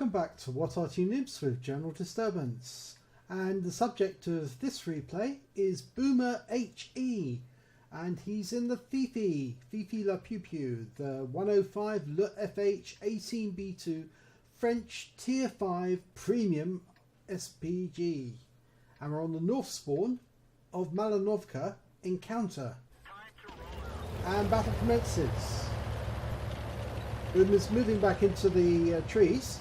Welcome back to What Arty Noobs with General Disturbance, and the subject of this replay is Boomer HE, and he's in the Fifi La Pew Pew, the 105 leFH18B2 French Tier 5 Premium SPG, and we're on the north spawn of Malinovka Encounter, and battle commences. Boomer's moving back into the trees.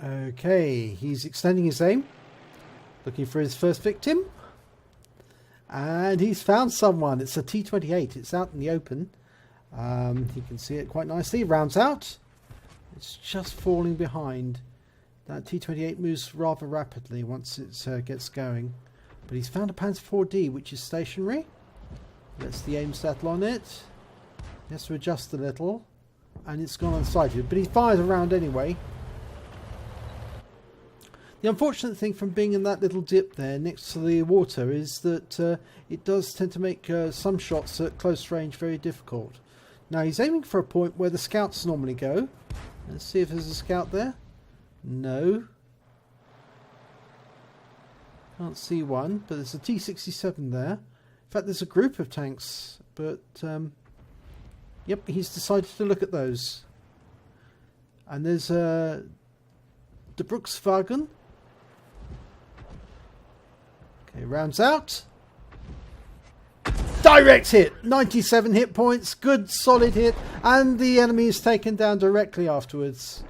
Okay, he's extending his aim, looking for his first victim, and he's found someone. It's a T28. It's out in the open. You can see it quite nicely. Rounds out. It's just falling behind. That T28 moves rather rapidly once it gets going. But he's found a Panzer IV-D, which is stationary. Let's the aim settle on it. He has to adjust a little. And it's gone unsighted. But he fires around anyway. The unfortunate thing from being in that little dip there next to the water is that it does tend to make some shots at close range very difficult. Now he's aiming for a point where the scouts normally go. Let's see if there's a scout there. No. Can't see one, but there's a T67 there. In fact, there's a group of tanks, but yep, he's decided to look at those. And there's the Brukswagen. Okay, rounds out. Direct hit! 97 hit points, good solid hit, and the enemy is taken down directly afterwards.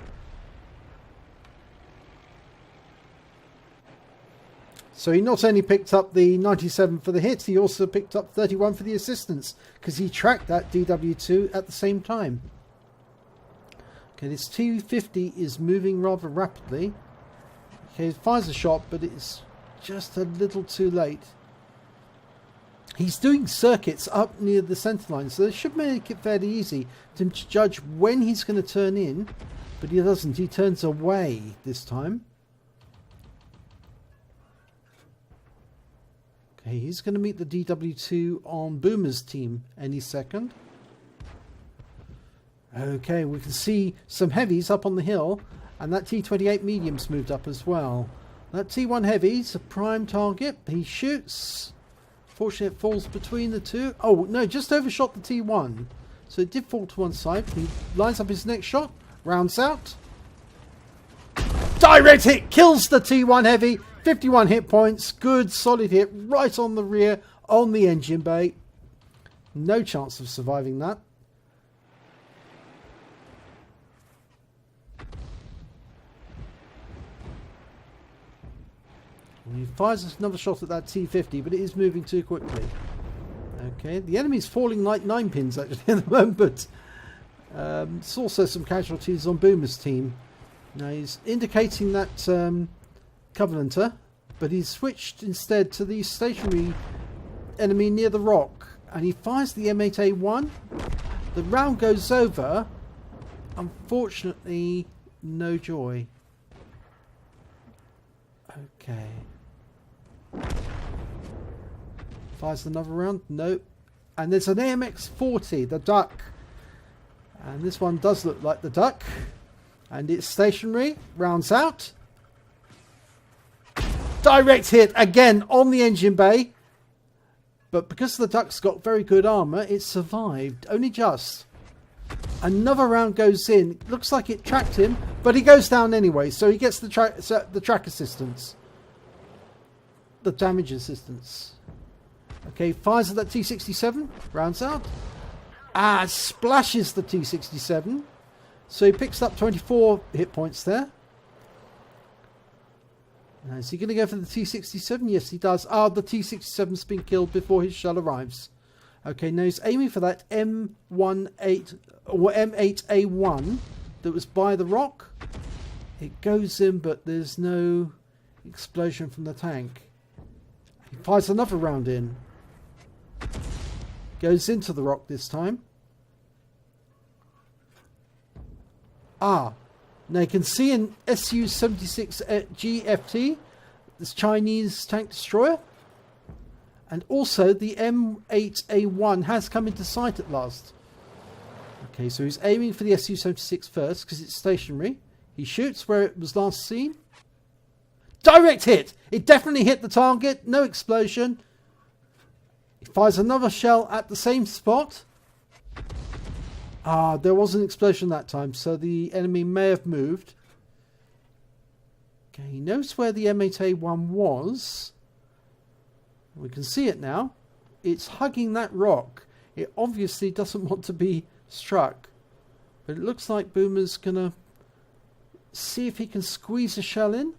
So he not only picked up the 97 for the hit, he also picked up 31 for the assistance, because he tracked that DW2 at the same time. Okay, this T50 is moving rather rapidly. Okay, it fires a shot, but it's just a little too late. He's doing circuits up near the centre line, so they should make it fairly easy to judge when he's going to turn in, but he doesn't. He turns away this time. Okay, he's going to meet the DW2 on Boomer's team any second. Okay, we can see some heavies up on the hill, and that T28 medium's moved up as well. That T1 heavy's a prime target. He shoots. Fortunately, it falls between the two. Oh, no, just overshot the T1. So it did fall to one side. He lines up his next shot. Rounds out. Direct hit. Kills the T1 heavy. 51 hit points. Good, solid hit. Right on the rear. On the engine bay. No chance of surviving that. He fires another shot at that T50, but it is moving too quickly. Okay, the enemy's falling like 9 pins actually at the moment. There's also some casualties on Boomer's team. Now he's indicating that Covenanter, but he's switched instead to the stationary enemy near the rock, and he fires the M8A1. The round goes over. Unfortunately, no joy. Okay. Fires another round. Nope. And there's an AMX-40, the duck. And this one does look like the duck. And it's stationary. Rounds out. Direct hit again on the engine bay. But because the duck's got very good armour, it survived. Only just. Another round goes in. Looks like it tracked him, but he goes down anyway. So he gets the track assistance. The damage assistance. Okay, fires at that T67. Rounds out. Splashes the T67. So he picks up 24 hit points there. Now, is he going to go for the T67? Yes, he does. The T67's been killed before his shell arrives. Okay, now he's aiming for that M8A1 that was by the rock. It goes in, but there's no explosion from the tank. He fires another round in. Goes into the rock this time. Now you can see in SU-76 GFT this Chinese tank destroyer. And also the M8A1 has come into sight at last. Okay, so he's aiming for the Su-76 first because it's stationary. He shoots where it was last seen. Direct hit! It definitely hit the target. No explosion. He fires another shell at the same spot. Ah, there was an explosion that time, so the enemy may have moved. Okay, he knows where the M8A1 was. We can see it now. It's hugging that rock. It obviously doesn't want to be struck. But it looks like Boomer's going to see if he can squeeze a shell in.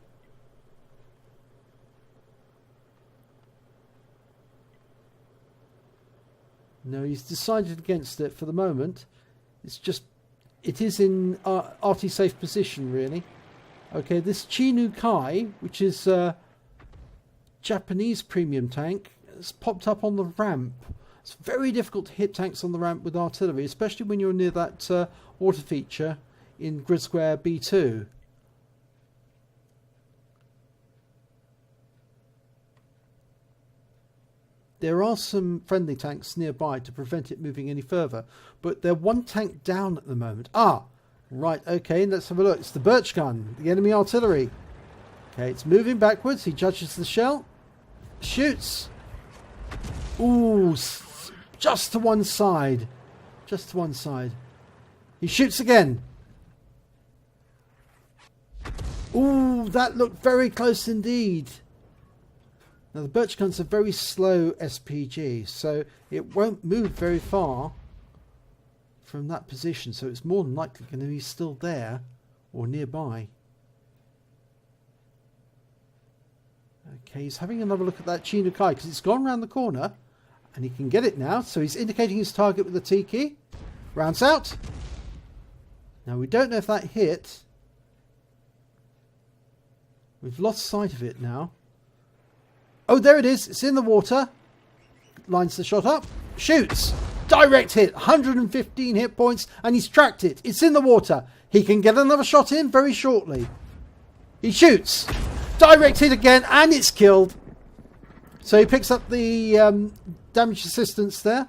No, he's decided against it for the moment. It is in Arty safe position, really. Okay, this Chinu Kai, which is a Japanese premium tank, has popped up on the ramp. It's very difficult to hit tanks on the ramp with artillery, especially when you're near that water feature in Grid Square B2. There are some friendly tanks nearby to prevent it moving any further, but they're one tank down at the moment. Ah, right, okay, let's have a look. It's the Birch gun, the enemy artillery. Okay, it's moving backwards. He judges the shell, shoots. Ooh, just to one side. Just to one side. He shoots again. Ooh, that looked very close indeed. Now the Birch gun's a very slow SPG, so it won't move very far from that position, so it's more than likely going to be still there or nearby. Okay, he's having another look at that Chinu Kai because it's gone round the corner and he can get it now, so he's indicating his target with the T key. Rounds out. Now we don't know if that hit. We've lost sight of it now. Oh, there it is. It's in the water. Lines the shot up. Shoots. Direct hit. 115 hit points. And he's tracked it. It's in the water. He can get another shot in very shortly. He shoots. Direct hit again. And it's killed. So he picks up the damage assistance there.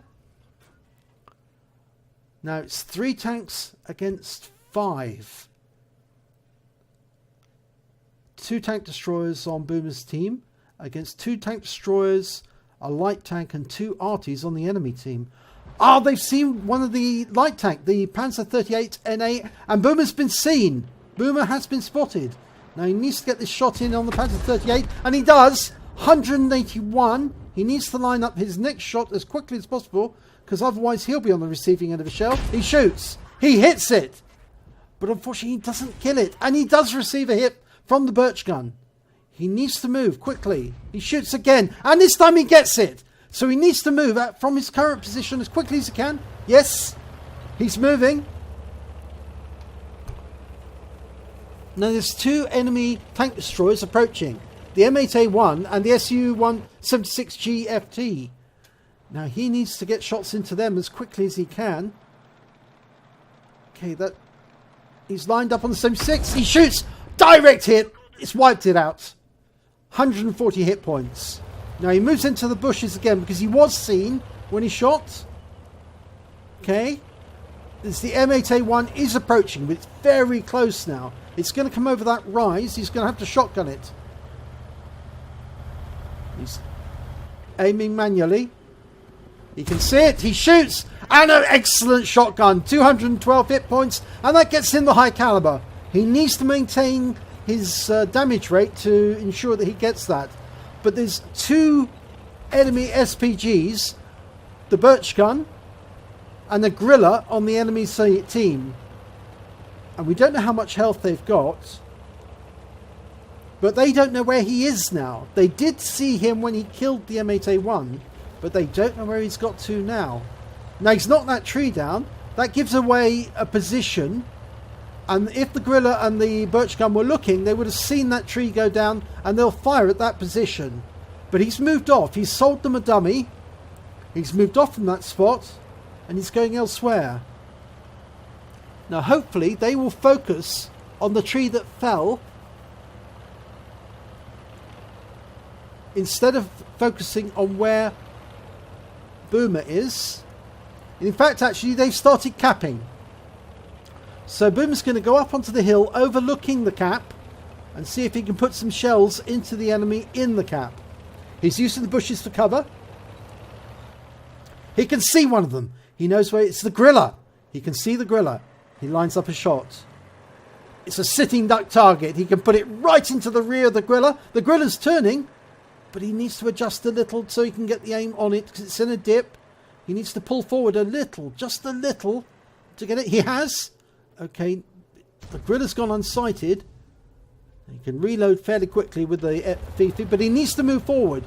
Now it's 3 tanks against 5. 2 tank destroyers on Boomer's team against 2 tank destroyers, a light tank and 2 Artys on the enemy team. Ah, they've seen one of the light tank, the Panzer 38 NA, and Boomer's been seen. Boomer has been spotted. Now he needs to get this shot in on the Panzer 38, and he does. 181. He needs to line up his next shot as quickly as possible, because otherwise he'll be on the receiving end of a shell. He shoots. He hits it. But unfortunately he doesn't kill it, and he does receive a hit from the Birch gun. He needs to move quickly. He shoots again, and this time he gets it. So he needs to move out from his current position as quickly as he can. Yes, he's moving. Now there's 2 enemy tank destroyers approaching. The M8A1 and the Su-176G FT. Now he needs to get shots into them as quickly as he can. Okay, he's lined up on the 76. He shoots. Direct hit. It's wiped it out. 140 hit points. Now he moves into the bushes again because he was seen when he shot. Okay. The M8A1 is approaching, but it's very close now. It's going to come over that rise. He's going to have to shotgun it. He's aiming manually. He can see it. He shoots. And an excellent shotgun. 212 hit points. And that gets him the high caliber. He needs to maintain his damage rate to ensure that he gets that. But there's 2 enemy SPGs, the Birch gun and the Gorilla on the enemy team. And we don't know how much health they've got. But they don't know where he is now. They did see him when he killed the M8A1, but they don't know where he's got to now. Now he's knocked that tree down. That gives away a position. And if the Gorilla and the Birch gun were looking, they would have seen that tree go down and they'll fire at that position. But he's moved off. He's sold them a dummy. He's moved off from that spot and he's going elsewhere. Now hopefully they will focus on the tree that fell instead of focusing on where Boomer is, in fact, actually, they've started capping. So Boomer's going to go up onto the hill overlooking the cap and see if he can put some shells into the enemy in the cap. He's using the bushes for cover. He can see one of them. He knows where it's the griller. He can see the griller. He lines up a shot. It's a sitting duck target. He can put it right into the rear of the griller. The griller's turning, but he needs to adjust a little so he can get the aim on it because it's in a dip. He needs to pull forward a little, just a little, to get it. He has. Okay, the griller's gone unsighted. He can reload fairly quickly with the Fifi, but he needs to move forward.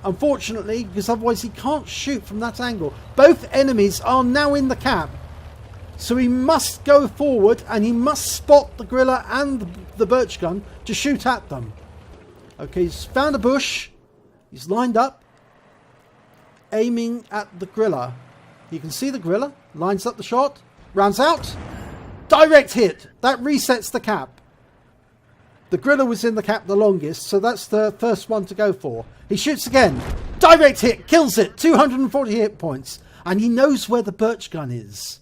Unfortunately, because otherwise he can't shoot from that angle. Both enemies are now in the cap. So he must go forward and he must spot the griller and the birch gun to shoot at them. Okay, he's found a bush. He's lined up, aiming at the griller. You can see the griller, lines up the shot, rounds out. Direct hit. That resets the cap. The griller was in the cap the longest, so that's the first one to go for. He shoots again. Direct hit. Kills it. 240 hit points. And he knows where the birch gun is.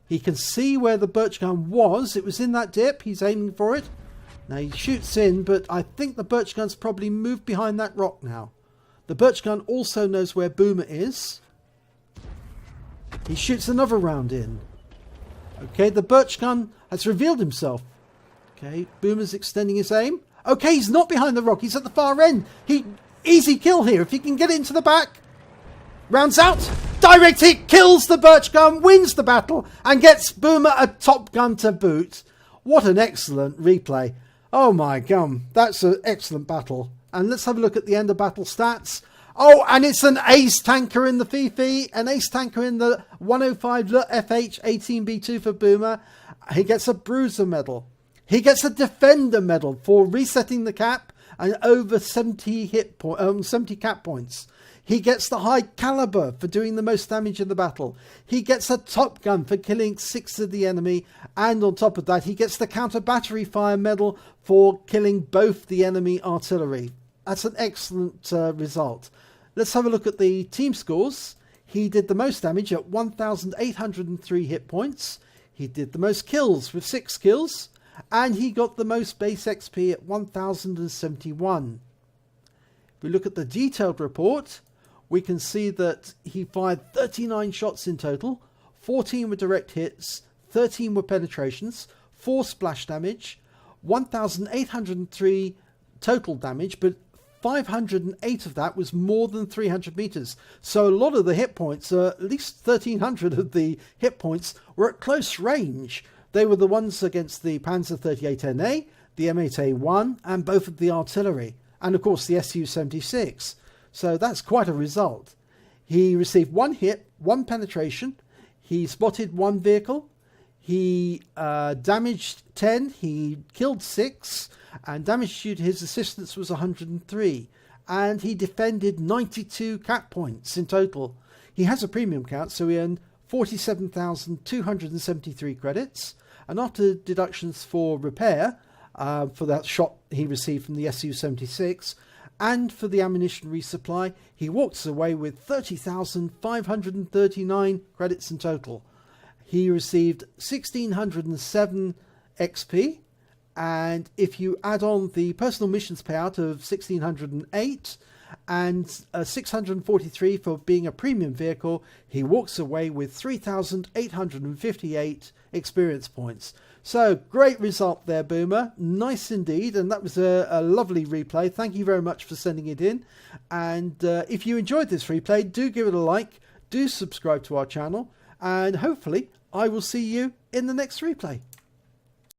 He can see where the birch gun was. It was in that dip. He's aiming for it. Now he shoots in, but I think the birch gun's probably moved behind that rock now. The birch gun also knows where Boomer is. He shoots another round in. Okay, the birch gun has revealed himself. Okay, Boomer's extending his aim. Okay, he's not behind the rock. He's at the far end. Easy kill here. If he can get into the back. Rounds out. Direct hit. Kills the birch gun. Wins the battle. And gets Boomer a top gun to boot. What an excellent replay. Oh my gum. That's an excellent battle. And let's have a look at the end of battle stats. Oh, and it's an ace tanker in the Fifi, an ace tanker in the 105 leFH18B2 for Boomer. He gets a bruiser medal. He gets a defender medal for resetting the cap and over 70 cap points. He gets the high caliber for doing the most damage in the battle. He gets a top gun for killing 6 of the enemy. And on top of that, he gets the counter battery fire medal for killing both the enemy artillery. That's an excellent result. Let's have a look at the team scores. He did the most damage at 1,803 hit points. He did the most kills with 6 kills. And he got the most base XP at 1,071. If we look at the detailed report, we can see that he fired 39 shots in total. 14 were direct hits, 13 were penetrations, 4 splash damage, 1,803 total damage, but 508 of that was more than 300 meters. So a lot of the hit points, at least 1,300 of the hit points, were at close range. They were the ones against the Panzer 38NA, the M8A1, and both of the artillery, and of course the Su-76. So that's quite a result. He received 1 hit, 1 penetration. He spotted 1 vehicle. He damaged 10. He killed 6. And damage due to his assistance was 103. And he defended 92 cap points in total. He has a premium count, so he earned 47,273 credits. And after deductions for repair, for that shot he received from the Su-76, and for the ammunition resupply, he walks away with 30,539 credits in total. He received 1,607 XP, and if you add on the personal missions payout of 1,608 and 643 for being a premium vehicle, he walks away with 3,858 experience points. So great result there, Boomer. Nice indeed, and that was a lovely replay. Thank you very much for sending it in. And if you enjoyed this replay, do give it a like, do subscribe to our channel, and hopefully I will see you in the next replay.